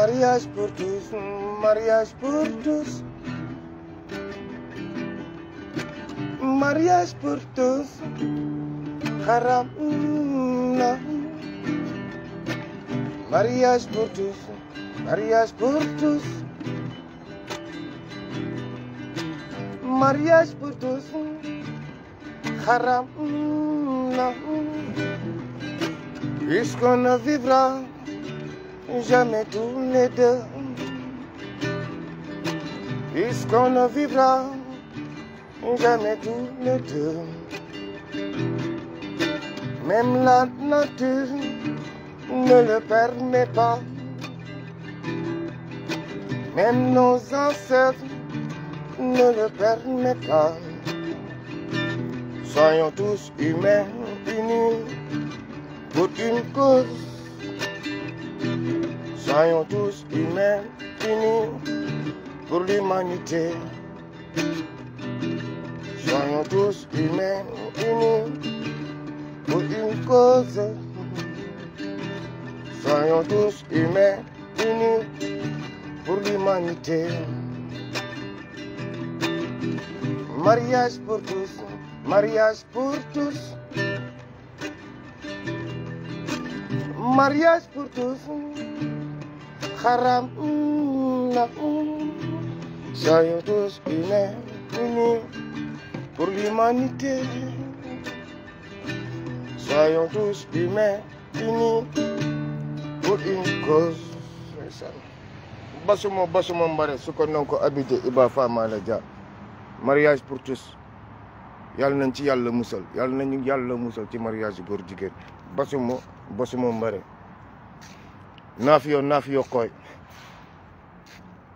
Mariage pour tous, mariage pour tous. Mariage pour tous, haram na. Mariage pour tous, mariage pour tous. Mariage pour tous, haram na. Puisqu'on ne vivra jamais tous les deux. Puisqu'on ne vivra jamais tous les deux. Même la nature ne le permet pas. Même nos ancêtres ne le permettent pas. Soyons tous humains, unis pour une cause. Soyons tous humains, unis pour l'humanité. Soyons tous humains, unis pour une cause. Soyons tous humains, unis pour l'humanité. Mariage pour tous, mariage pour tous. Mariage pour tous, haram na. Soyons tous humains, unis pour l'humanité. Soyons tous humains, unis pour une cause. Basumo mbare suko nonko habité Iba Fama la Dia. Mariage pour tous. Yàlla nañ ci yàlla musal, yàlla nañu yàlla musal ci mariage góor jigéen. Basumo mbare. Nafiyo koy.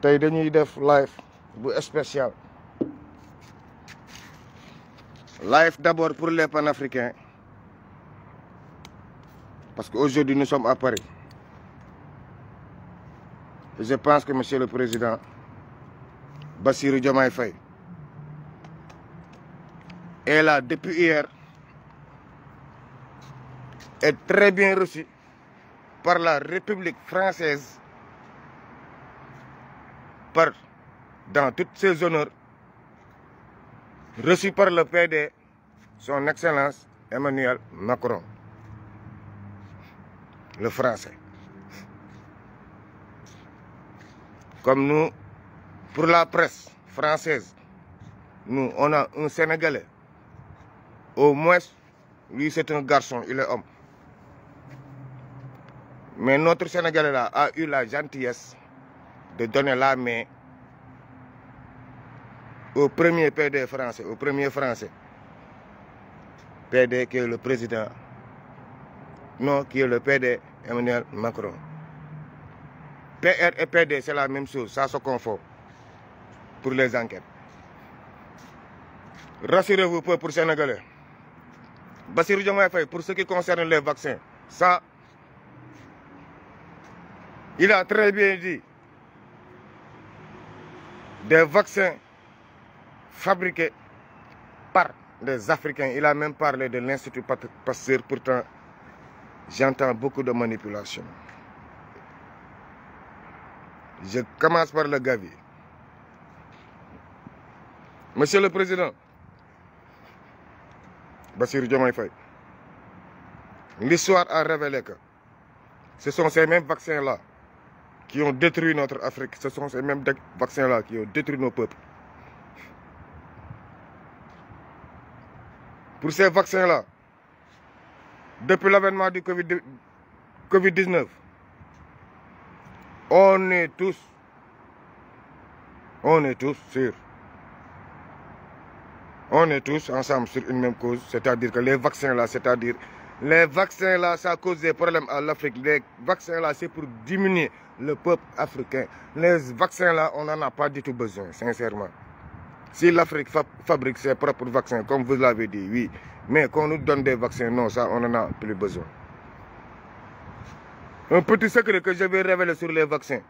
Tey dañuy def live bu spécial. Live d'abord pour les panafricains. Parce qu'aujourd'hui nous sommes à Paris. Et je pense que Monsieur le Président Bassirou Diomaye Faye est là depuis hier, est très bien reçu par la République française, dans toutes ses honneurs, reçu par le PD, son Excellence Emmanuel Macron, le français. Comme nous, pour la presse française, nous, on a un Sénégalais. Au moins, lui, c'est un garçon, il est homme. Mais notre Sénégalais là a eu la gentillesse de donner la main au premier PD français, au premier français. PD qui est le président, non, qui est le PD Emmanuel Macron. PR et PD, c'est la même chose, ça se confond pour les enquêtes. Rassurez-vous, peuple sénégalais. Bassirou Diomaye Faye, pour ce qui concerne les vaccins, ça, il a très bien dit. Des vaccins fabriqués par des Africains. Il a même parlé de l'Institut Pasteur. Pourtant, j'entends beaucoup de manipulation. Je commence par le Gavi. Monsieur le Président, Bassirou Diomaye Faye, l'histoire a révélé que ce sont ces mêmes vaccins-là qui ont détruit notre Afrique. Ce sont ces mêmes vaccins-là qui ont détruit nos peuples. Pour ces vaccins-là, depuis l'avènement du Covid-19, on est tous sûrs. On est tous ensemble sur une même cause, c'est-à-dire que les vaccins-là, ça cause des problèmes à l'Afrique. Les vaccins-là, c'est pour diminuer le peuple africain. Les vaccins-là, on n'en a pas du tout besoin, sincèrement. Si l'Afrique fabrique ses propres vaccins, comme vous l'avez dit, oui. Mais qu'on nous donne des vaccins, non, ça, on n'en a plus besoin. Un petit secret que je vais révéler sur les vaccins.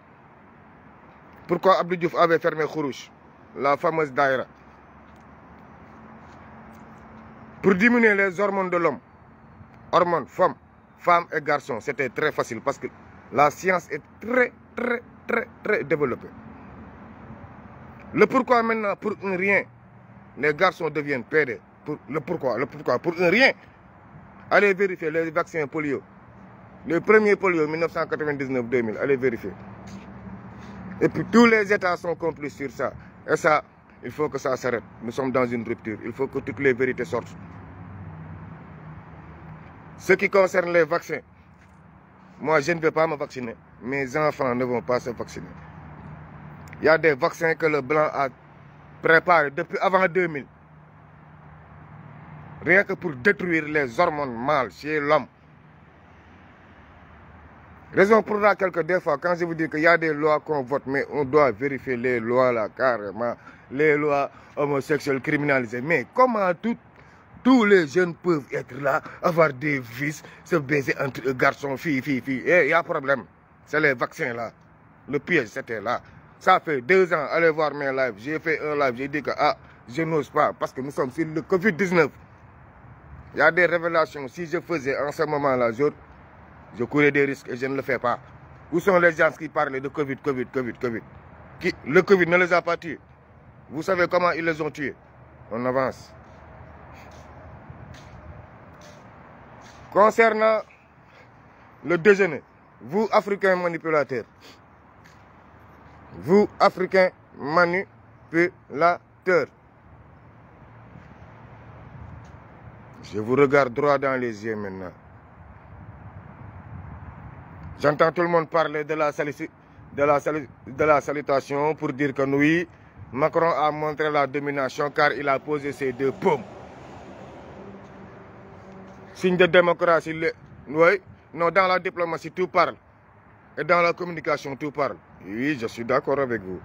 Pourquoi Abdou Diouf avait fermé Khourouch, la fameuse Daïra? Pour diminuer les hormones de l'homme. Hormones, femmes et garçons, c'était très facile parce que La science est très développée. Le pourquoi maintenant, pour un rien, les garçons deviennent PD. Le pourquoi, pour un rien. Allez vérifier les vaccins polio. Le premier polio 1999-2000, allez vérifier. Et puis tous les États sont complices sur ça. Et ça, il faut que ça s'arrête. Nous sommes dans une rupture. Il faut que toutes les vérités sortent. Ce qui concerne les vaccins, moi je ne vais pas me vacciner. Mes enfants ne vont pas se vacciner. Il y a des vaccins que le blanc a préparés depuis avant 2000. Rien que pour détruire les hormones mâles chez l'homme. Raison pour laquelle des fois, quand je vous dis qu'il y a des lois qu'on vote, mais on doit vérifier les lois là, carrément, les lois homosexuelles criminalisées. Mais comment tous les jeunes peuvent être là, avoir des vices, se baiser entre garçons, filles. Et il y a un problème. C'est les vaccins là. Le piège, c'était là. Ça fait 2 ans, allez voir mes lives. J'ai fait un live, j'ai dit que je n'ose pas parce que nous sommes sur le Covid-19. Il y a des révélations. Si je faisais en ce moment-là, je courais des risques et je ne le fais pas. Où sont les gens qui parlent de Covid? Le Covid ne les a pas tués. Vous savez comment ils les ont tués? On avance. Concernant le déjeuner, vous, Africains manipulateurs, vous, Africains manipulateurs, je vous regarde droit dans les yeux maintenant. J'entends tout le monde parler de la salutation pour dire que oui, Macron a montré la domination car il a posé ses 2 paumes. Signe de démocratie, oui, non, dans la diplomatie tout parle. Et dans la communication tout parle. Oui, je suis d'accord avec vous.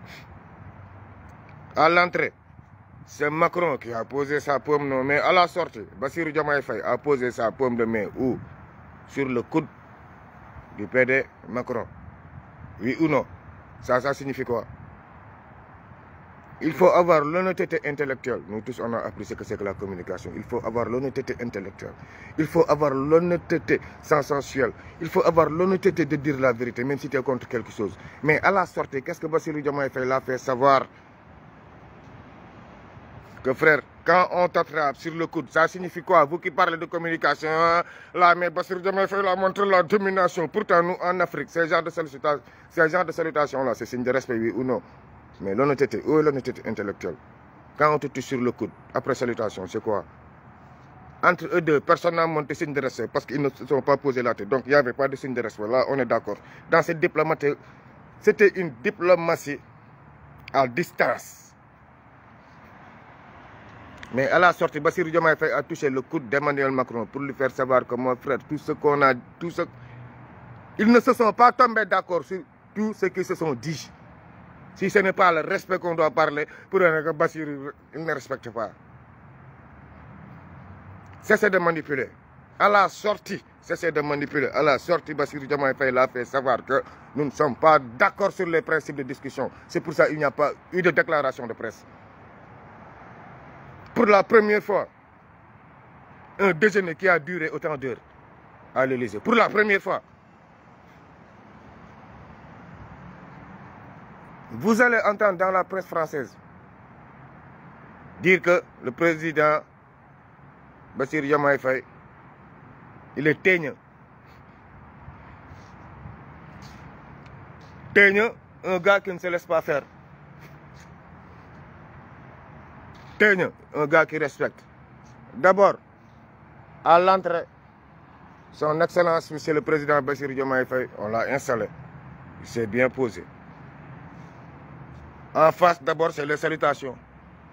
À l'entrée, c'est Macron qui a posé sa paume de main. À la sortie, Bassirou Diomaye Faye a posé sa paume de main où? Sur le coude du PD Macron. Oui ou non? Ça signifie quoi? Il faut avoir l'honnêteté intellectuelle. Nous tous, on a appris ce que c'est que la communication. Il faut avoir l'honnêteté intellectuelle. Il faut avoir l'honnêteté sensuelle. Il faut avoir l'honnêteté de dire la vérité, même si tu es contre quelque chose. Mais à la sortie, qu'est-ce que Bassirou Diomaye Faye l'a fait savoir? Que frère, quand on t'attrape sur le coude, ça signifie quoi? Vous qui parlez de communication, là, mais Bassirou Diomaye Faye a montré la domination. Pourtant, nous, en Afrique, ces genres de salutations-là, c'est signe de respect, oui ou non? Mais l'honnêteté, où est l'honnêteté intellectuelle? Quand on te touche sur le coude, après salutation, c'est quoi? Entre eux deux, personne n'a monté signe de respect parce qu'ils ne se sont pas posé la tête. Donc, il n'y avait pas de signe de respect. Là, on est d'accord. Dans cette diplomatie, c'était une diplomatie à distance. Mais à la sortie, Bassirou Diomaye Faye a touché le coude d'Emmanuel Macron pour lui faire savoir que mon frère, tout ce qu'on a, ils ne se sont pas tombés d'accord sur tout ce qu'ils se sont dit. Si ce n'est pas le respect qu'on doit parler, pour que Bassirou ne respecte pas. Cessez de manipuler. À la sortie, cessez de manipuler. À la sortie, Bassirou Diomaye Faye l'a fait savoir que nous ne sommes pas d'accord sur les principes de discussion. C'est pour ça qu'il n'y a pas eu de déclaration de presse. Pour la première fois, un déjeuner qui a duré autant d'heures à l'Élysée. Pour la première fois. Vous allez entendre dans la presse française dire que le président Bassirou Diomaye Faye, il est teigneux. Teigneux, un gars qui ne se laisse pas faire. Teigneux, un gars qui respecte. D'abord, à l'entrée, son Excellence, Monsieur le Président Bassirou Diomaye Faye, on l'a installé. Il s'est bien posé. En face, d'abord, c'est les salutations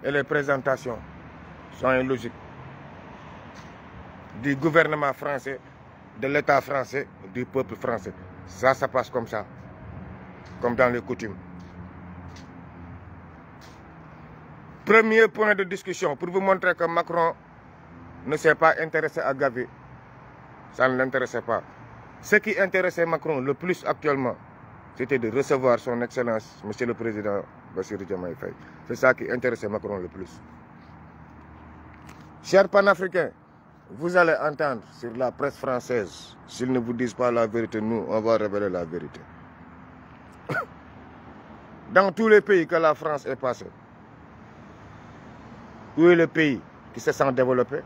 et les présentations. Sont logiques. Du gouvernement français, de l'État français, du peuple français. Ça passe comme ça. Comme dans les coutumes. Premier point de discussion pour vous montrer que Macron ne s'est pas intéressé à Gavi. Ça ne l'intéressait pas. Ce qui intéressait Macron le plus actuellement, c'était de recevoir son Excellence, Monsieur le Président Bassirou Diomaye Faye. C'est ça qui intéressait Macron le plus. Chers panafricains, vous allez entendre sur la presse française, s'ils ne vous disent pas la vérité, nous, on va révéler la vérité. Dans tous les pays que la France est passée, où est le pays qui se sent développé?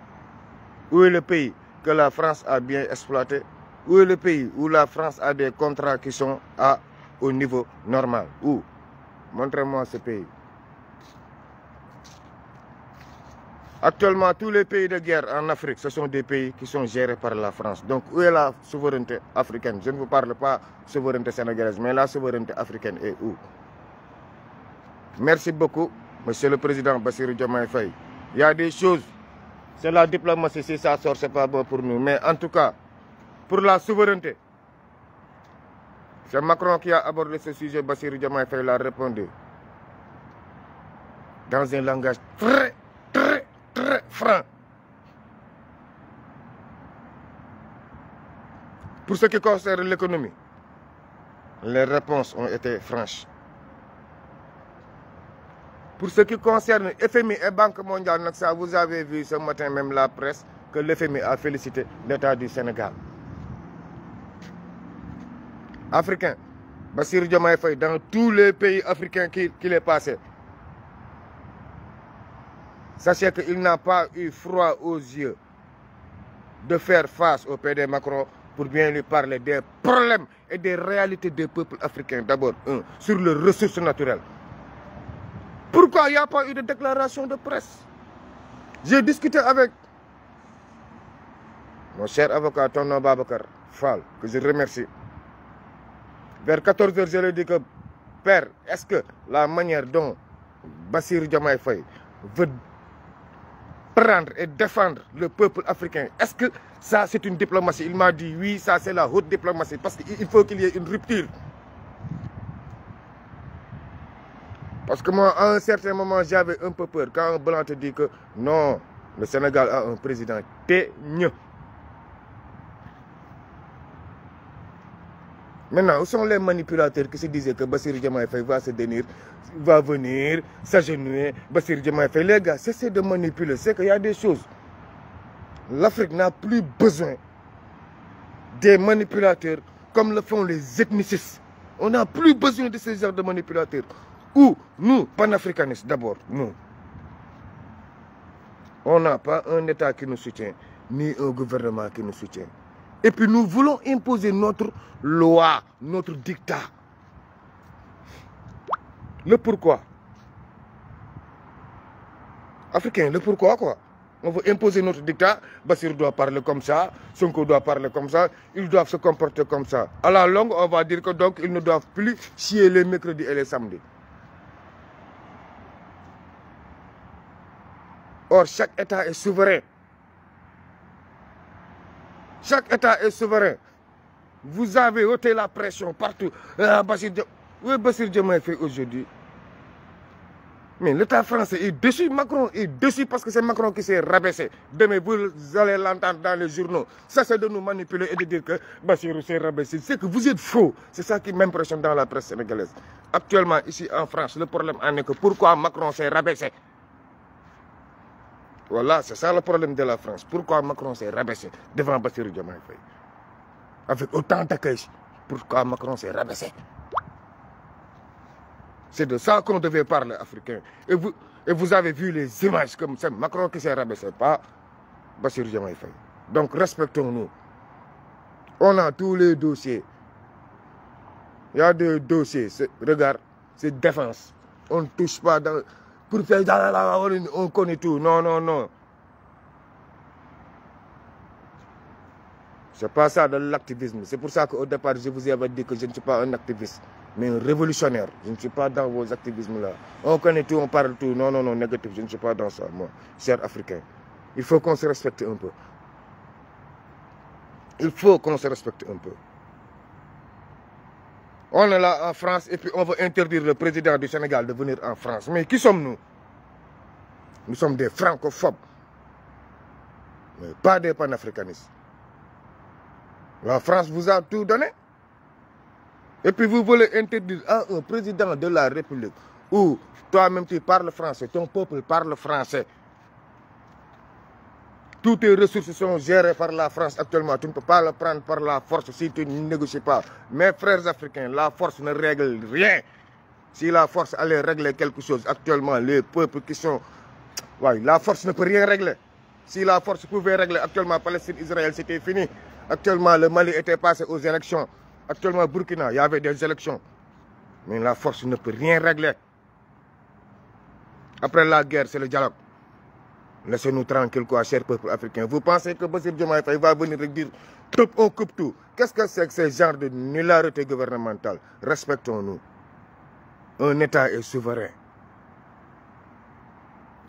Où est le pays que la France a bien exploité? Où est le pays où la France a des contrats qui sont au niveau normal? Où? Montrez-moi ce pays. Actuellement, tous les pays de guerre en Afrique, ce sont des pays qui sont gérés par la France. Donc, où est la souveraineté africaine? Je ne vous parle pas de souveraineté sénégalaise, mais la souveraineté africaine est où? Merci beaucoup, Monsieur le Président Bassirou Diomaye Faye. Il y a des choses, c'est la diplomatie, si ça sort, c'est pas bon pour nous. Mais en tout cas, pour la souveraineté, c'est Macron qui a abordé ce sujet, Bassirou Diomaye Faye l'a répondu. Dans un langage très franc. Pour ce qui concerne l'économie, les réponses ont été franches. Pour ce qui concerne FMI et Banque mondiale, vous avez vu ce matin même la presse que l'FMI a félicité l'État du Sénégal. Africain, Bassirou Diomaye Faye, dans tous les pays africains qu'il est passé, sachez qu'il n'a pas eu froid aux yeux de faire face au PD Macron pour bien lui parler des problèmes et des réalités des peuples africains. D'abord, sur les ressources naturelles. Pourquoi il n'y a pas eu de déclaration de presse? J'ai discuté avec mon cher avocat Tonton Babacar Fall, que je remercie. Vers 14 h, je lui ai dit que, père, est-ce que la manière dont Bassirou Diomaye Faye veut prendre et défendre le peuple africain, est-ce que ça c'est une diplomatie? Il m'a dit oui, ça c'est la haute diplomatie, parce qu'il faut qu'il y ait une rupture. Parce que moi, à un certain moment, j'avais un peu peur. Quand un blanc te dit que non, le Sénégal a un président teigneux. Maintenant, où sont les manipulateurs qui se disaient que Bassirou Diomaye Faye va se dénir, va venir s'agenouiller, Bassirou Diomaye Faye? Les gars, cessez de manipuler. C'est qu'il y a des choses. L'Afrique n'a plus besoin des manipulateurs comme le font les ethnicistes. On n'a plus besoin de ces genres de manipulateurs. Ou nous, panafricanistes d'abord, nous, on n'a pas un État qui nous soutient, ni un gouvernement qui nous soutient. Et puis nous voulons imposer notre loi, notre dictat. Le pourquoi? Africain, le pourquoi quoi? On veut imposer notre dictat, Bassirou doit parler comme ça, Sonko doit parler comme ça, ils doivent se comporter comme ça. À la longue, on va dire que donc ils ne doivent plus chier les mercredis et les samedis. Or, chaque État est souverain. Chaque État est souverain. Vous avez ôté la pression partout. Où est Bassirou Diomaye Faye aujourd'hui? Mais l'État français est dessus. Macron est dessus parce que c'est Macron qui s'est rabaissé. Demain, vous allez l'entendre dans les journaux. Ça, c'est de nous manipuler et de dire que Bassirou s'est rabaissé. C'est que vous êtes faux. C'est ça qui m'impressionne dans la presse sénégalaise. Actuellement, ici en France, le problème en est que pourquoi Macron s'est rabaissé? Voilà, c'est ça le problème de la France. Pourquoi Macron s'est rabaissé devant Bassirou Diomaye Faye? Avec autant d'accueil, pourquoi Macron s'est rabaissé? C'est de ça qu'on devait parler, Africain. Et vous avez vu les images comme c'est Macron qui s'est rabaissé, pas Bassirou Diomaye Faye. Donc respectons-nous. On a tous les dossiers. Il y a des dossiers. Regarde, c'est défense. On ne touche pas dans... Pour faire on connaît tout. Non, non, non. C'est pas ça de l'activisme. C'est pour ça qu'au départ, je vous avais dit que je ne suis pas un activiste, mais un révolutionnaire. Je ne suis pas dans vos activismes-là. On connaît tout, on parle tout. Non, non, non, négatif. Je ne suis pas dans ça, moi, cher Africain. Il faut qu'on se respecte un peu. Il faut qu'on se respecte un peu. On est là en France et puis on veut interdire le président du Sénégal de venir en France. Mais qui sommes-nous? Nous sommes des francophobes, mais pas des panafricanistes. La France vous a tout donné. Et puis vous voulez interdire à un président de la République où toi-même tu parles français, ton peuple parle français, Toutes tes ressources sont gérées par la France actuellement. Tu ne peux pas le prendre par la force si tu ne négocies pas. Mes frères africains, la force ne règle rien. Si la force allait régler quelque chose, actuellement, les peuples qui sont... Ouais, la force ne peut rien régler. Si la force pouvait régler actuellement Palestine, Israël, c'était fini. Actuellement, le Mali était passé aux élections. Actuellement, Burkina, il y avait des élections. Mais la force ne peut rien régler. Après la guerre, c'est le dialogue. Laissez-nous tranquille, quoi, cher peuple africain. Vous pensez que Bassirou Diomaye Faye va venir dire top, on coupe tout? Qu'est-ce que c'est que ce genre de nullarité gouvernementale? Respectons-nous. Un État est souverain.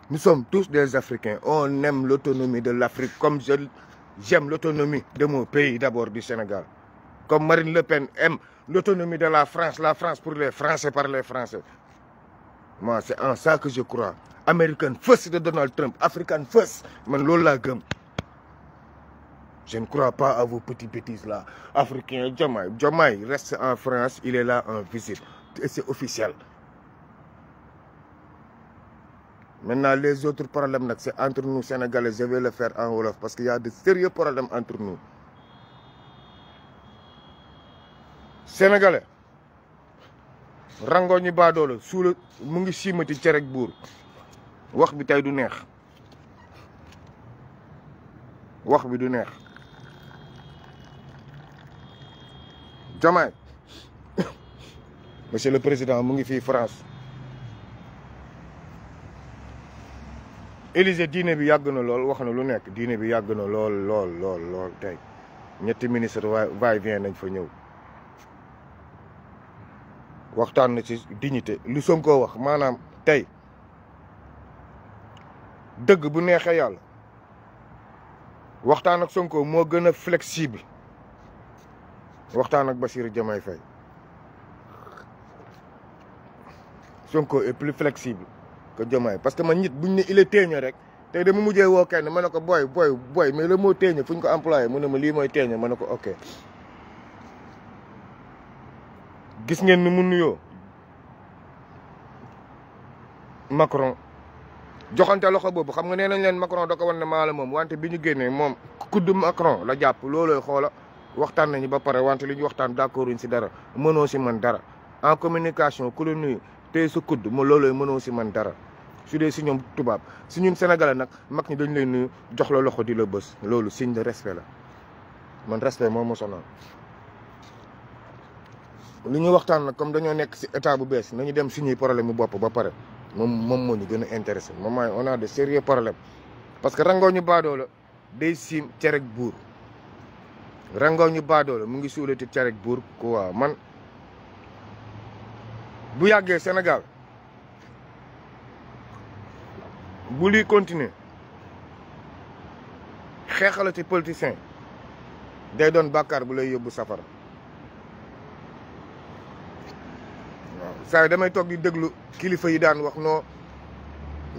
Nous sommes tous des Africains. On aime l'autonomie de l'Afrique comme j'aime l'autonomie de mon pays, d'abord du Sénégal. Comme Marine Le Pen aime l'autonomie de la France pour les Français, par les Français. Moi, c'est en ça que je crois. American first de Donald Trump, African first. Man, lola gum. Je ne crois pas à vos petites bêtises là. Africain, Diomaye reste en France, il est là en visite. Et c'est officiel. Maintenant, les autres problèmes, c'est entre nous Sénégalais. Je vais le faire en Wolof parce qu'il y a de sérieux problèmes entre nous. Sénégalais. Rango ñi baadoola suula mu ngi siimati cerek buur wax bi tey du neex wax bi du neex Diomaye monsieur le président mu ngi fii France Élysée diine bi yàgg na lool wax na lu nekk diine bi yàgg na lool tey ñetti ministre va-et-vient nañ fa ñëw waxtaan na ci dignité lu Sonko wax maanaam tey dëgg bu neexee yàlla waxtaan ak Sonko moo gën a flexible waxtaan ak Bassirou Diomaye Faye Sonko est plus flexible que Diomaye parce que man nit buñ ne il est téeñe rek tey dama mujjee woo kenn ma ne ko boy mais le mot téeñe fu ñu ko employé mu ne ma lii mooy téeñe ma ne ko ok gis ngeen ni mu nuyoo Macron joxante loxo boobu xam nga nee nañ leen Macron da ko wan ne maa la moom wante bi ñu génnee moom kudd Macron la jàpp loolooy xoola waxtaan nañu ba pare wante li ñu waxtaan d'accord uñ si dara mënoo si man dara en communication ku la nuyu tey sa kudd ma loolooy mënoo si man dara su dee si ñoom tubaab si ñun sénégalais nag mag ñi dañ lay nuyu jox la loxo di la bës loolu signe de respect la man respect moom ma sonal li ñu waxtaan nag comme dañoo nekk si état bu bees nañu dem suñuy problème mu bopp ba pare moom moo ñu gën a intéressé moom on a de sérieux problèmes parce que rangoo ñu baadoo la day siim cerek buur rangoo ñu baadoo la mu ngi suulati cerek buur quoi man bu yàggee Sénégal bu luy continuer xeexalati politicien day doon bàkkaar bu lay yóbbu safara saa yi damay toog di déglu kilifa yi daan wax noo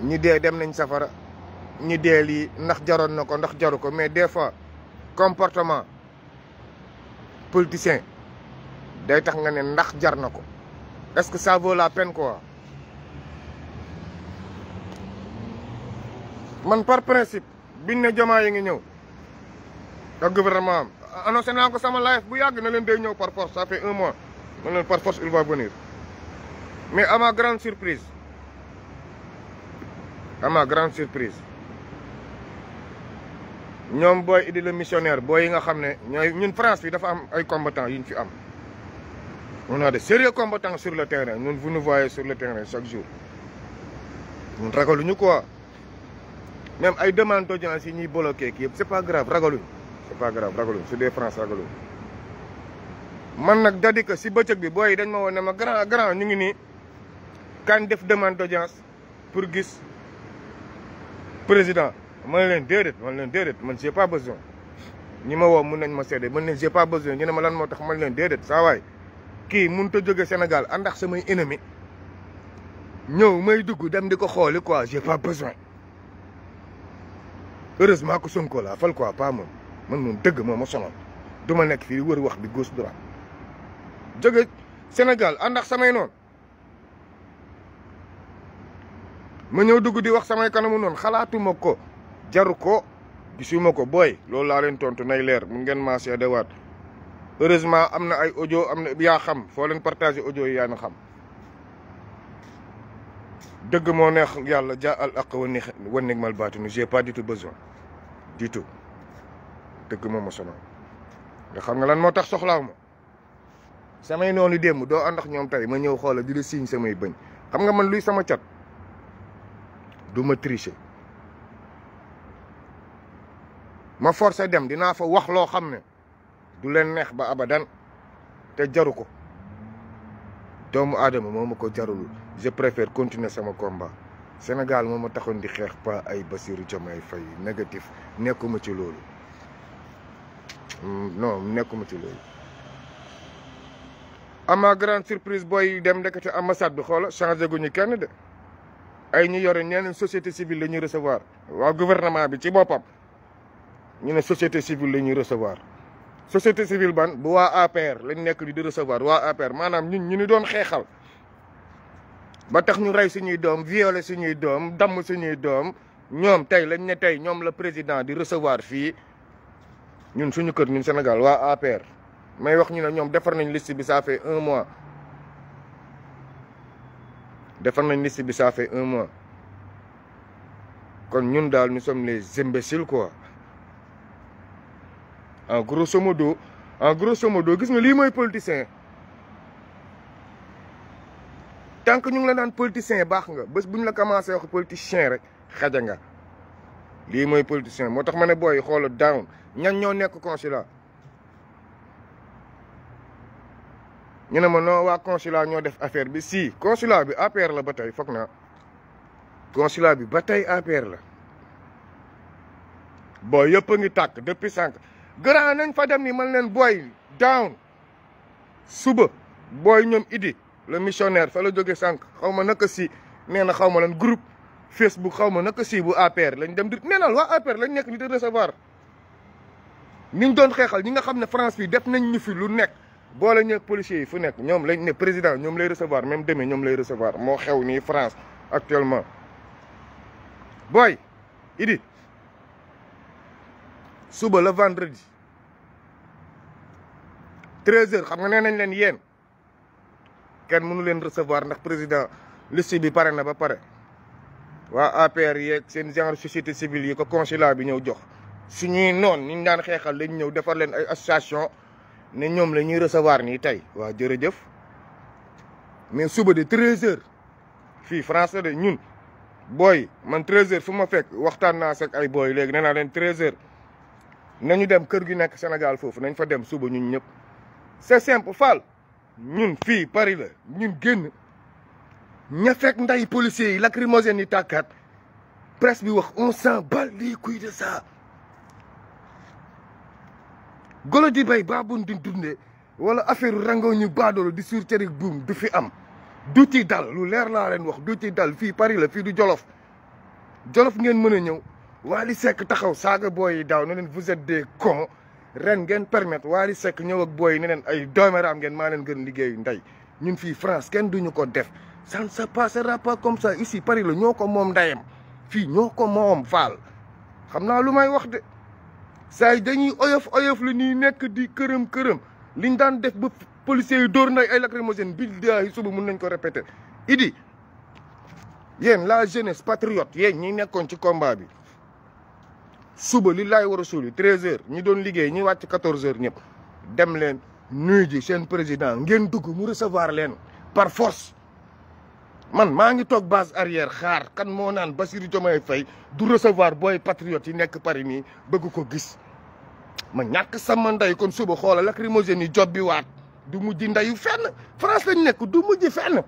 ñi dee dem nañ safara ñi dee lii ndax jaroon na ko ndax jaru ko mais des fois comportement politicien day tax nga ne ndax jar na ko est-ce que ça vaut la peine quoi man par principe biñ ne Diomaye yi ngi ñëw ak gouvernement am annoncé naa ko sama live bu yàgg na leen day ñëw par force ça fait 1 mois man leen par force il va venir mais à ma grande surprise ñoom booy Idi le missionnaire booy yi nga xam ne ñooy ñun France bi dafa am ay combattants yu ñu fi am on a de sérieux combattants sur le terrain ñun vous nous voyez sur le terrain chaque jour ñun ragaluñu quoi même ay demande d'audience yi ñuy bloqué kii yëpp c'est pas grave ragaluñ c'est des France ragaluñ man nag dadi que si bëccëg bi booy yi dañ ma woon ne ma grand ñu ngi nii kan def demande d'audience pour gis président man leen déedéet man j'ai pas besoin ñi ma woo mun nañ ma seede man leen j'ai pas besoin ñu ne ma lan moo tax man leen déedéet saa waay kii mënut a jóge Sénégal ànd ak samay ennemi ñëw may dugg dem di ko xooli quoi j'ai pas besoin heureusement que Sonko laa fal quoi pas moom man moom dëgg moom ma sonal du ma nekk fii wër wax di gauche droite jóge Sénégal ànd ak samay noonu ma ñëw dugg di wax samay kanamu noonu xalaatuma ko jaru ko gisuma ko booy loolu laa leen tontu nay leer mun ngeen maa seedewaat heureusement am na ay audio am na yaa xam foo leen partagé audio yi yaa na xam dëgg moo neex yàlla jaa al aq wa nigmal baatinu j'ai pas du tout besoin du tout dëgg moo ma sonal nga xam nga lan moo tax soxlaaw ma samay noonu démb doo ànd ak ñoom tey ma ñëw xoola di la signe samay bëñ xam nga man luy sama cat du ma tricher ma forcé dem dinaa fa wax loo xam ne du leen neex ba abadan te jaru ko doomu aadama moo ma ko jarul je préfère continuer sama combat Sénégal moo ma taxoon di xeex pas ay Bassirou Diomaye Faye négatif nekkuma ci loolu non nekkuma ci loolu ama grande surprise booy dem ndekete ambassade bi xoola changé gu ñu kenn de ay ñu yore ñeneen société civile la ñuy recevoir waa gouvernement bi ci boppam ñu ne société civile la ñuy recevoir société civile ban bu waa APR lañ nekk di recevoir waa APR maanaam ñun ñu ni doon xeexal ba tax ñu rey suñuy doom violer suñuy doom damm suñuy doom ñoom tey lañ ne tey ñoom la président di recevoir fii ñun suñu kër ñun Sénégal waa APR may wax ñu ne ñoom defar nañ liste bi ça fait 1 mois defar nañ liste bi ça fait 1 mois kon ñun daal nous sommes les imbéciles quoi en grosso modo gis nga lii mooy politicien tant que ñu ngi la naan politicien baax nga bés bu ñu la commencé wax politicien rek xaja nga lii mooy politicien moo tax ma ne booy xoola down ñan ñoo nekk consulat ñu ne ma non waa consulat ñoo def affaire bi si consulat bi APR la ba tey foog naa consulat bi ba tey APR la booy yëpp a ngi tàkk depuis 5 grand nañ fa dem ni man leen booy down suba booy ñoom Idi le missionnaire fa la jóge sànq xaw ma naka si nee na xaw ma lan groupe Facebook xaw ma naka si bu APR lañ dem di nee na waa APR lañ nekk ni di recevoir niñ doon xeexal ñi nga xam ne France fii def nañ ñu fi lu nekk boole ñëw policiers yi fu nekk ñoom lañ ne président ñoom lay recevoir même demee ñoom lay recevoir moo xew nii France actuellement booy Idi suba le vendredi 13h xam nga nee nañ leen yéen kenn mënu leen recevoir ndax président liste bi pare na ba pare waa APR yeeg seen genre société civile yi ko consulat bi ñëw jox suñuy noon ñu daan xeexal lañ ñëw defar leen ay association ne ñoom la ñuy recevoir nii tey waa jërëjëf mais suba de 13h fii France la de ñun booy man 13h fu ma fekk waxtaan naa seeg ay booy léegi nee naa leen 13h nañu dem kër gi nekk Sénégal foofu nañ fa dem suba ñun ñëpp c'est simple Fall ñun fii Paris la ñun génn ña fekk nday policiers yi lacrymogène yi tàkkaat presse bi wax on s'en bat les couilles de ça golo di bay baabun di dundee wala affaire rango ñu baadoolo di sur cërik buum du fi am du ci dal lu leer laa leen wax du ci dal fii Paris la fii du Jolof Jolof ngeen mën a ñëw Wally Seck taxaw saaga booy yi daaw ne leen vous êtes des cons ren ngeen permettre Wally Seck ñëw ak booy yi ne leen ay doomeraam ngeen maa leen gën liggéeyu ndey ñun fii France kenn duñu ko def ça ne se passera pas comme ça ici Paris la ñoo ko moom ndeyam fii ñoo ko moom Fall xam naa lu may wax de saa yi dañuy oyof lu ñuy nekk di kërëm liñ daan def ba policiers yi dóor nday ay lacrymogène billahi suba mun nañ ko répéter Idi yéen la jeunesse patriote yéen ñi nekkoon ci combat bi suba li laay war a suuli 13h ñi doon liggéey ñi wàcc 14h ñëpp dem leen nuyu ji seen président ngeen dugg mu recevoir leen par force man maa ngi toog base arrière xaar kan moo naan Bassirou Diomaye Faye du recevoir booy patriote yi nekk Paris nii bëgg ko gis ma ñàkk sama ndey kon suba xoola lacrymogène yi job bi waat du mujj ndeyu fenn France lañ nekk du mujj fenn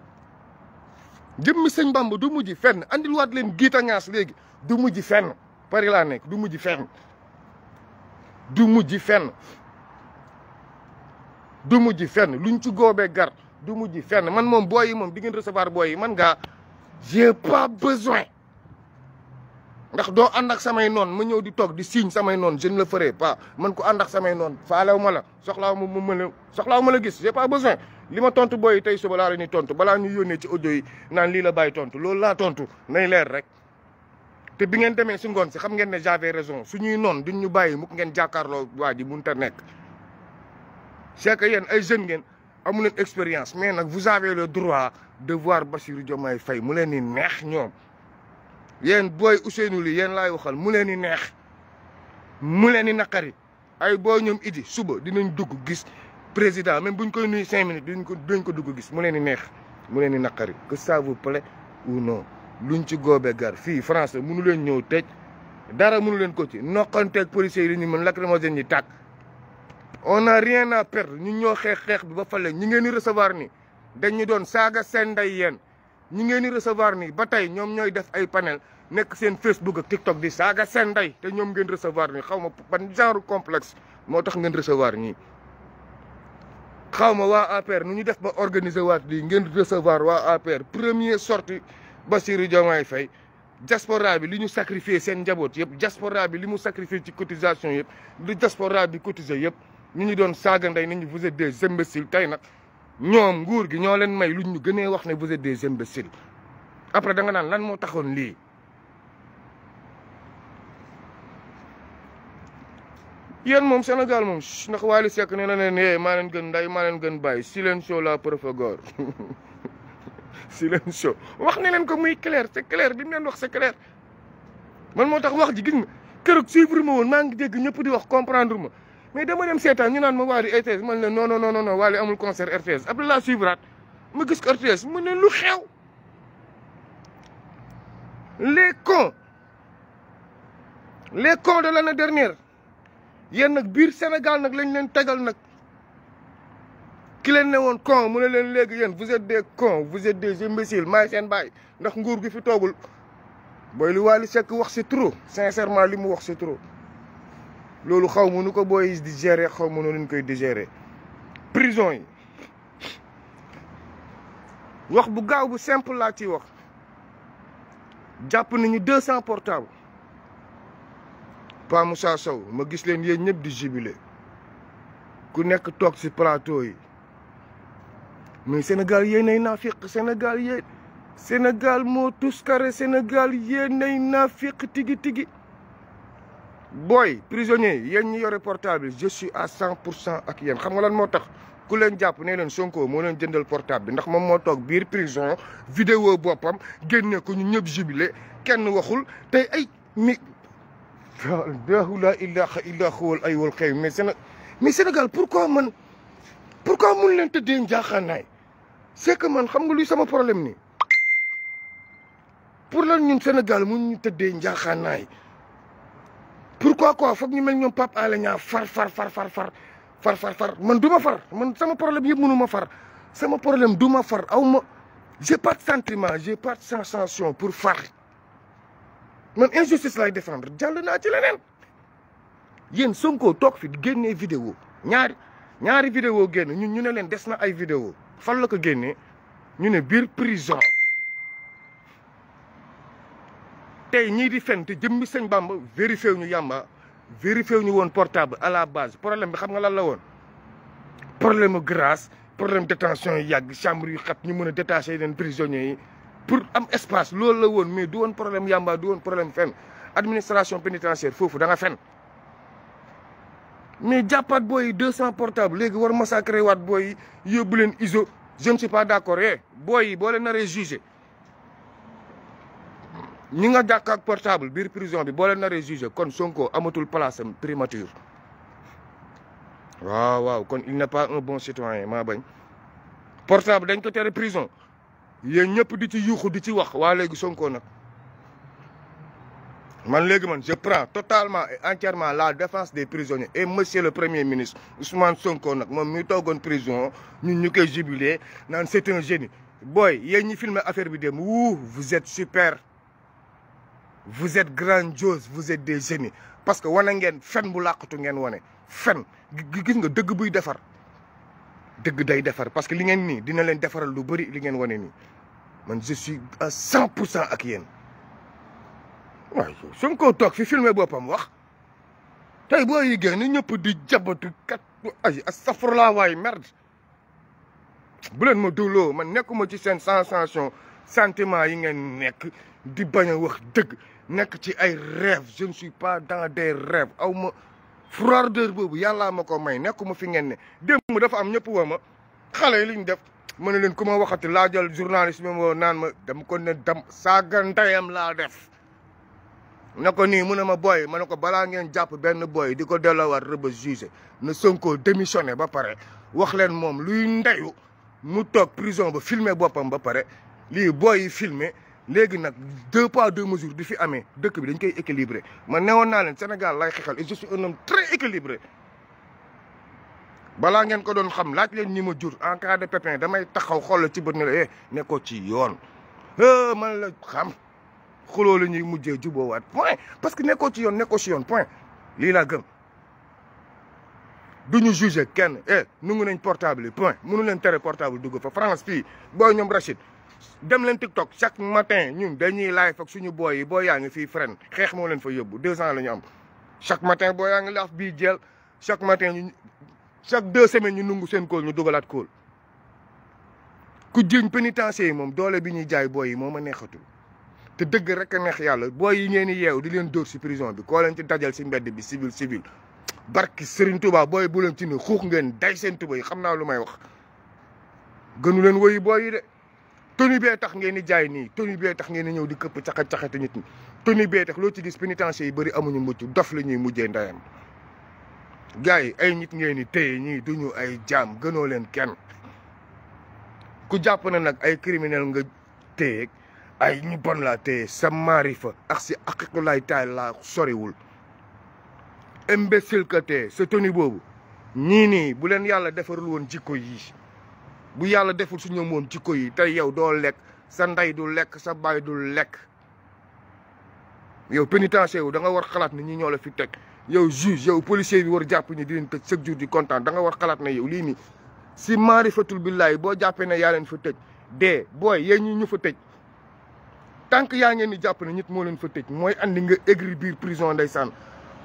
jëmmi sëñ Bamba du mujj fenn andil waat leen giita ngaas léegi du mujj fenn Paris laa nekk du mujj fenn du mujj fenn du mujj fenn luñ ci góobee gar du mujj fenn man moom booy yi moom di ngeen recevoir booy yi man ngaa j'ai pas besoin ndax doo ànd ak samay noon ma ñëw di toog di signe samay noon je ne le ferai pas man ko ànd ak samay noon faalew ma la soxlaaw ma la gis j'ai pas besoin li ma tontu booy yi tey suba laa la ñuy tontu balaa ñu yónnee ci audio yi naan lii la bàyyi tontu loolu laa tontu nay leer rek te bi ngeen demee si ngoon si xam ngeen ne j'avais raison suñuy noon duñ ñu bàyyi mukk ngeen jàkkaarloo waa ji mënut a nekk. c'est que yéen ay jeunes ngeen amu leen expérience mais nag vous avez le droit de voir Bassirou Diomaye Faye mu leen di neex ñoom yéen booy Ousseynou Ly yéen laay waxal mu leen di neex mu leen di naqari ay booy ñoom Idi suba dinañ dugg gis président même buñ koy nuyu 5 minutes dinañ ko dugg gis mu leen di neex mu leen di naqari que ça vous plaît ou non luñ ci góobe gar fii France mënu leen ñëw tëj dara mënu leen ko ci noqanteeg policiers yi li ñu mën lacrymogène ñi tàkk on n'a rien à perdre ñun ñoo xeex bi ba fale ñi ngeen di recevoir ni dañ ñu doon saaga seen ndey yéen ñi ngeen di recevoir ni ba tey ñoom ñooy def ay panel nekk seen Facebook ak TikTok di saaga seen ndey te ñoom ngeen recevoir ni xaw ma ban genre complexe moo tax ngeen recevoir ñii xaw ma waa APR nu ñu def ba organiser waat lii ngeen recevoir waa APR première sortie Bassirou Diomaye Faye diaspora bi li ñu sacrifier seen njaboot yëpp diaspora bi li mu sacrifier ci cotisation yëpp li diaspora bi cotiser yëpp ñu doon saaga ndey nañu vous êtes des imbéciles tey nag ñoom nguur gi ñoo leen may luñ ñu gënee wax ne vous êtes des imbéciles après da nga naan lan moo taxoon lii yéen moom Sénégal moom ndax Wally Seck nee na leen maa leen gën nday maa leen gën bàyyi silence la propagande silence wax ne leen ko muy clair c'est clair bi mu leen wax c'est clair man moo tax wax ji gis nga keroog suivre ma woon maa ngi dégg ñëpp di wax comprendre ma mais dama dem seetaan ñu naan ma Wally RTS man leen non Wally amul concert RTS après la suivraat ma gis ko RTS mu ne lu xew les cons de l'année dernière yéen nag biir Sénégal nag lañ leen tegal nag ki leen ne woon con mu ne leen léegi yéen vous êtes des cons vous êtes des imbéciles maay seen baay ndax nguur gi fi toogul booy li Wally Seck wax c'est trop sincèrement li mu wax c'est trop loolu xaw ma nu ko booy di gérer xaw ma noonu ñu koy digérer prison yi wax bu gaaw bu simple laa ciy wax jàpp nañu 200 portables Pa Moussa Sow ma gis leen yéen ñëpp di jubilé ku nekk toog ci plateau yi mais Sénégal yéenay naafiq Sénégal moo tuskare Sénégal yéenay naafiq tigi booy prisonniers yi yéen ñi yore portable bi je suis à 100% ak yéen xam nga lan moo tax ku leen jàpp ne leen Sonko moo leen jëndal portable bi ndax moom moo toog biir prison vidéo boppam génne ko ñu ñëpp jubilé kenn waxul tey ay mi la ilaha illa huwal ayyul qayyum mais Sénégal pourquoi mun leen tëddee njaaxaanaay c'est que man xam nga luy sama problème nii pour lan ñun Sénégal mun ñu tëddee njaaxaanaay pourquoi quoi foog ñu mel ñoom Pape Alé Niang far man du ma far man sama problème yëpp mënu ma far sama problème du ma far aw ma j'ai pas de sentiment j'ai pas de sensation pour far man injustice lay défendre jàll naa ci leneen yéen Sonko toog fi génnee vidéo ñaari vidéo génn ñun ñu ne leen des na ay vidéo fan la ko génnee ñu ne biir prison tey ñii di fen te jëmmi sëñ Bamba vérifié wu ñu yàmba vérifié wu ñu woon portable à la base problème bi xam nga lan la woon problème mu grâce problème détention yi yàgg chambre yu xat ñu mën a détaché yeneen prisonniers yi pour am espace loolu la woon mais du woon problème yàmba du woon problème fen administration pénitentiaire foofu da nga fen mais jàppaat booy 200 portable léegi war massacrer waat booy yóbbu leen ISO je ne suis pas d'accord booy yi boo leen naree jugé ñi nga jàkk ak portable biir prison bi boo leen naree jugé kon Sonko amatul place am primature waaw kon il n'est pas un bon citoyen maa bañ portable dañ ko tere prison yéen ñëpp di ci yuuxu di ci wax waa léegi Sonko nag man léegi man je prends totalement et entièrement la défense des prisonniers et monsieur le premier ministre Ousmane Sonko nag moom mi toogoon prison ñun ñu koy jubilé naan c'est un génie booy yéen ñi filmé affaire bi dem vous êtes super vous êtes grandiose vous êtes des génies parce que wane ngeen fen bu làqatu ngeen wane fen gis nga dëgg buy defar dëgg day defar parce que li ngeen nii dina leen defaral lu bëri li ngeen wane nii man je suis à 100% ak yéen waaye Sonko toog fi filmé boppam wax tey boo yi génn ñëpp di jabatu kat ay astafurlaa waay merde bu leen ma dawloo man nekkuma ci seen sensation sentiment yi ngeen nekk di bañ a wax dëgg nekk ci ay rêve je ne suis pas dans des rêves aw ma froideur boobu yàllaa ma ko may nekkuma fi ngeen ne démb dafa am ñëpp woo ma xale yi li ñu def ma ne leen ku ma waxati laa jël journaliste bi moo naan ma dama ko ne dam saaga ndeyam laa def na ko nii mu ne ma booy ma ne ko balaa ngeen jàpp benn booy di ko delloowaat rëba jugé na Sonko démissionné ba pare wax leen moom luy ndeyu mu toog prison ba filmer boppam ba pare lii booy yi filmer léegi nag 2 poids 2 mesures di fi amee dëkk bi dañ koy équilibré man newoon naa leen Sénégal lay xeexal et je suis un homme très équilibré balaa ngeen ko doon xam laaj leen ñi ma jur en cas de pépin damay taxaw xool ci bët ne la nekkoo ci yoon man la xam xuloo la ñuy mujjee juboowaat point parce que nekkoo ci yoon point lii laa gëm duñu jugé kenn nungu nañ portable yi point mënu leen tere portable dugg fa France fii booy ñoom Rachid dem leen TikTok chaque matin ñun dañuy live ak suñu booy yi booy yaa ngi fii fren xeex moo leen fa yóbbu 2 ans la ñu am chaque matin booy yaa ngi laaf bii jël chaque matin ñu chaque 2 semaines ñu nungu seen kóol ñu dugalaat kóol ku jiñ pénitencier yi moom doole bi ñuy jaay booy yi moo ma neexatul te dëgg rek a neex yàlla booy yi ngeen di yeew di leen dóor si prison bi koo leen ci dajal si mbedd bi civil barki Serigne Touba booy bu leen ci ne xuux ngeen day seen tuba yi xam naa lu may wax gënu leen woyi booy yi de toni bee tax ngeen di jaay nii toni bee tax ngeen di ñëw di këpp caxate nit ñi toni bee tax loo ci gis pénitencier yi bëri amuñu mucc dof la ñuy mujjee ndayam gars yi ay nit ngeen di téye ñii duñu ay jaam gënoo leen kenn ku jàpp na nag ay criminel nga téye ay ñu bon laa téye sa maarifa ak si aqiqulaay taay laa soriwul imbécile que tee sa toni boobu ñii nii bu leen yàlla defarul woon jikko yi bu yàlla deful su ñoom woon jikko yi tey yow doo lekk sa ndey du lekk sa baay du lekk yow pénitencier wu da nga war xalaat ne ñi ñoo la fi teg yow juge yow policier bi war jàpp ñi di leen tëj chaque jour di kontaan da nga war xalaat ne yow lii nii si maarifatul billahi boo jàppee ne yaa leen fa tëj dee booy yéen ñi ñu fa tëj tant que yaa ngeen di jàpp ne nit moo leen fa tëj mooy andi nga aigri biir prison ndeysaan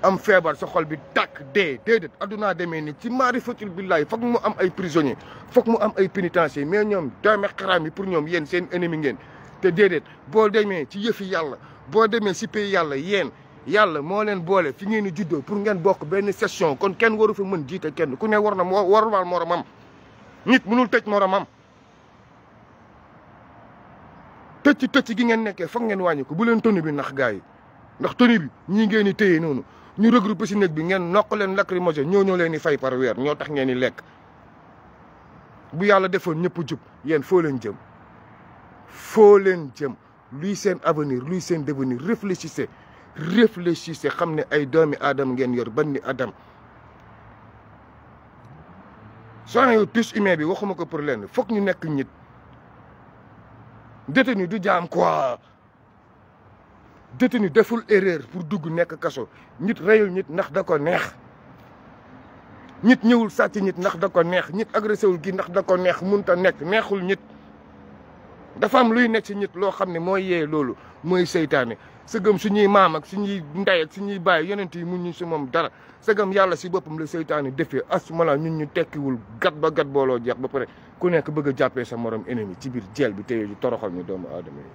am feebar sa xol bi tàkk dee déedéet addunaa demee ni ci maarifatul billahi foog mu am ay prisonniers foog mu am ay pénitenciers mais ñoom doome xaraam yi pour ñoom yéen seen ennemi ngeen te déedéet boo demee ci yëfi yàlla boo demee si pays yàlla yéen yàlla moo leen boole fi ngeen di juddoo pour ngeen bokk benn session kon kenn waru fa mën jiite kenn ku ne war na warmal moromam nit mënul tëj moromam tëcc gi ngeen nekkee foog ngeen wàññi ko bu leen toni bi nax gars yi ndax toni bi ñii ngeen di téye noonu ñu regroupé si néeg bi ngeen nokk leen lacrymogène ñoo leen di fay par weer ñoo tax ngeen di lekk bu yàlla defoon ñëpp jub yéen foo leen jëm luy seen avenir luy seen devenir réfléchissez xam ne ay doomi aadama ngeen yor banni adam soxna tous humain bi waxuma ko pour leen foog ñu nekk nit détenu du jaam quoi détenu deful erreur pour dugg nekk kaso nit reyul nit ndax da ko neex nit ñëwul sàcc nit ndax da ko neex nit agressé wul gi ndax da ko neex munta nekk neexul nit dafa am luy nekk ci nit loo xam ne mooy yee loolu mooy seytaane sëgëm suñuy maam ak suñuy ndey ak suñuy baay yonent yi mun ñu si moom dara sëgëm yàlla si boppam la seytaane defee asumala ñun ñu tekkiwul gat ba gat booloo jeex ba pare ku nekk bëgg a jàppee sa morom ennemi ci biir jeel bi téye ju toroxal ñu doomu aadama yi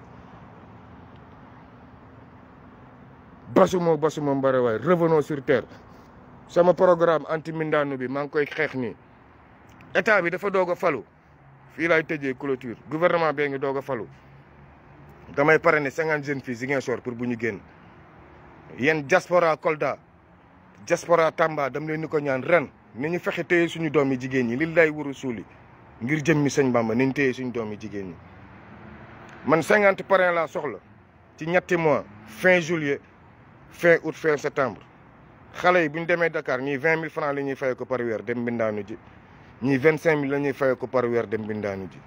basuma mbare waay revenons sur terre sama programme anti mindaanu bi maa ngi koy xeex nii état bi dafa doog a falu fii laay tëjee clôture gouvernement bee ngi doog a falu damay parrainer 50 jeunes filles Ziguinchor pour bu ñu génn yéen diaspora Kolda diaspora Tamba dam leen ni ko ñaan ren ni ñu fexe téye suñu doom yi jigéen ñi li lay wuru suuli ngir jëm mi sëñ Bamba nañ téye suñu doom yi jigéen ñi man 50 parrain laa soxla ci ñetti mois fin juillet fin août fin septembre xale yi bu ñu demee Dakar ñii 20 000 francs la ñuy fay ko par weer dem mbindaanu ji ñii 25 000 la ñuy fay ko par weer dem mbindaanu ji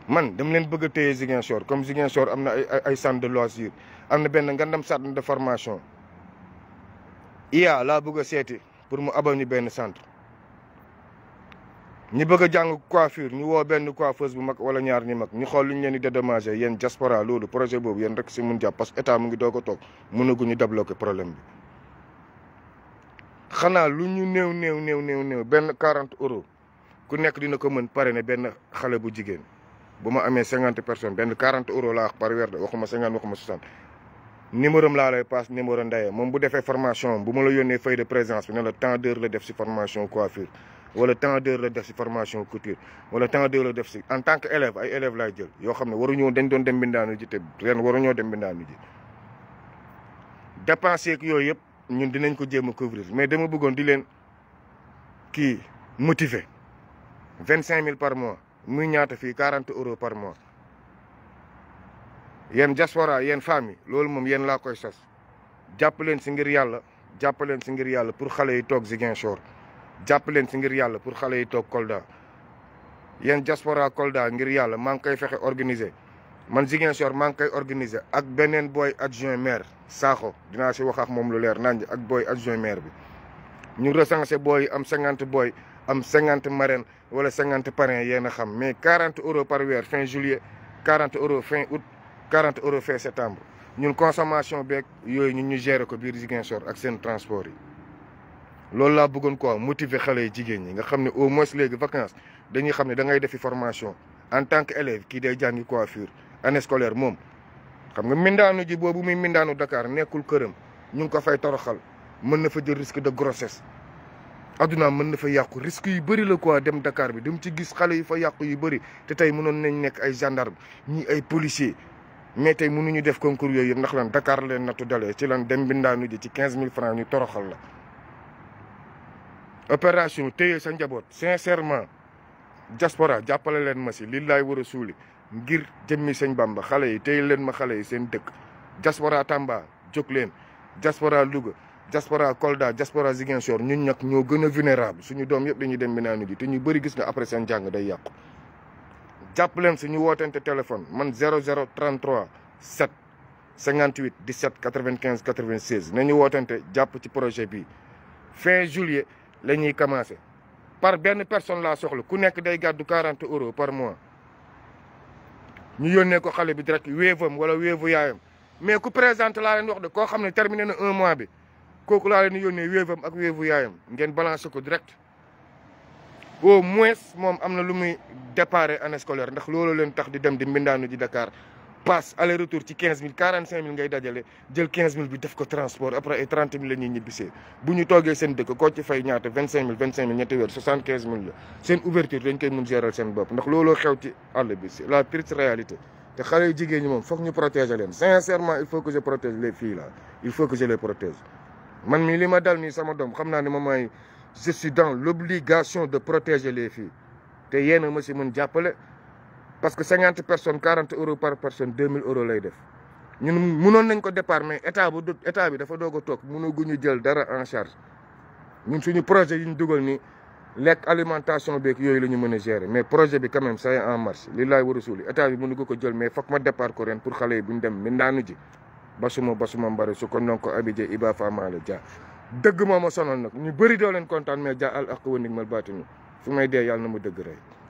man dama leen bëgg a téye Ziguinchor comme Ziguinchor am na ay centre de loisir am na benn ngandam centre de formation IA laa bëgg a seeti pour mu abal ñu benn centre ñi bëgg a jàng coiffure ñu woo benn coiffeuse bu mag wala ñaar ñi mag ñu xool lu ñu leen di dédommager yéen diaspora loolu projet boobu yéen rek si mun jàpp parce que état mu ngi doog a toog mënaguñu débloquer problème bi xanaa lu ñu néew benn 40 euros ku nekk dina ko mën parrainer benn xale bu jigéen bu ma amee 50 personnes benn 40 euros laa wax par weer de waxuma 50 waxuma 60 numéro am laa lay passe numéro Ndaye moom bu defee formation bu ma la yónnee feuille de présence bi ne la tant d'heures la def si formation coiffure wala tant d'heures la def si formation couture wala tant d'heures la def si en tant que élève ay élèves laay jël yoo xam ne waruñoo dañ doon dem mbindaanu ji te ren waruñoo dem mbindaanu ji dépenser ak yooyu yëpp ñun dinañ ko jéem a couvrir mais dama bëggoon di leen kii motiver 25000 par mois muy ñaata fii 40 euros par mois yéen diaspora yéen famille loolu moom yéen laa koy sas jàpp leen si ngir yàlla jàpp leen si ngir yàlla pour xale yi toog Ziguinchor jàpp leen si ngir yàlla pour xale yi toog Kolda yéen diaspora Kolda ngir yàlla maa ngi koy fexe organiser man Ziguinchor maa ngi koy organiser ak beneen boy adjoint maire Sakho dinaa si wax ak moom lu leer nañ ak boy adjoint maire bi ñu recensé boy am 50 boy am 50 marraines wala 50 parrains yéen a xam mais 40 euros par weer fin juillet 40 euros fin août 40 euros fin septembre ñun consommation beeg yooyu ñun ñu gérer ko biir Ziguinchor ak seen transport yi loolu laa bëggoon quoi motiver xale yi jigéen ñi nga xam ne au moins léegi vacances dañuy xam ne da ngay defi formation en tant que élève kii day jàngi coiffure année scolaire moom xam nga mindaanu ji boobu muy mindaanu Dakar nekkul këram ñu ngi ko fay toroxal mën na fa jël risque de grossesse adduna mën na fa yàqu risque yu bëri la quoi dem Dakar bi dem ci gis xale yi fa yàqu yu bëri te tey mënoon nañ nekk ay gendarme ñi ay policier mais tey mënuñu def concours yooyu yëpp ndax lan Dakar leen nattu dalee ci lan dem mbindaanu ji ci 15000 francs ñu toroxal la opération téye sa njaboot sincèrement diaspora jàppale leen ma si li laay war a suuli ngir jëmmi sëñ Bamba xale yi téye leen ma xale yi seen dëkk diaspora Tamba jóg leen diaspora Louga diaspora Kolda diaspora Ziguinchor ñun nag ñoo gën a vulnérable suñu doom yëpp dañuy dem mbindaanu ji te ñu bëri gis nga après seen jàng day yàqu jàpp leen suñu wootente téléphone man 0033 7 58 17 95 96 nañu wootente jàpp ci projet bi fin juillet la ñuy commencé par benn personne laa soxla ku nekk day gàddu 40 euros par mois ñu yónnee ko xale bi direct wéevam wala wéevu yaayam mais ku présenté laa leen wax de koo xam ne terminé na 1 mois bi kooku laa leen yónnee wéevam ak wéevu yaayam ngeen balancé ko direct au moins moom am na lu muy déparé année scolaire ndax loolu leen tax di dem di mbindaanu ji Dakar passe aller retour ci 15000 45000 ngay dajale jël 15000 bi def ko transport après ay 30000 la ñuy ñibbisee bu ñu toogee seen dëkk koo ci fay ñaata 25000 ñetti weer 75000 la seen ouverture dañ koy mun gérer seen bopp ndax looloo xew ci àll bi c'est la triste réalité te xale yu jigéen ñi moom foog ñu protéger leen sincèrement il faut que je protège les filles là il faut que je les protège man mii li ma dal nii sama doom xam naa ne moom mooy je suis dans l'obligation de protéger les filles te yéen a ma si mën jàppale parce que 50 personnes 40 euros par personne 2000 euros lay def ñun mënoon nañ ko départ mais état bi dafa doog a toog mënaguñu jël dara en charge ñun suñu projet yi ñu dugal nii lekk alimentation beeg yooyu la ñu mën a gérer mais projet bi quand même ça est en marche li laay war a suuli état bi mënu ko jël mais foog ma départ ko ren pour xale yi bu ñu dem mbindaanu ji basuma mbari su ko non ko abidje iba famale dia dëgg moo ma sonal nag ñu bëri doo leen kontaan mais dia al ak wanig mal baatinu fu may dee yàlla na ma dëgg rey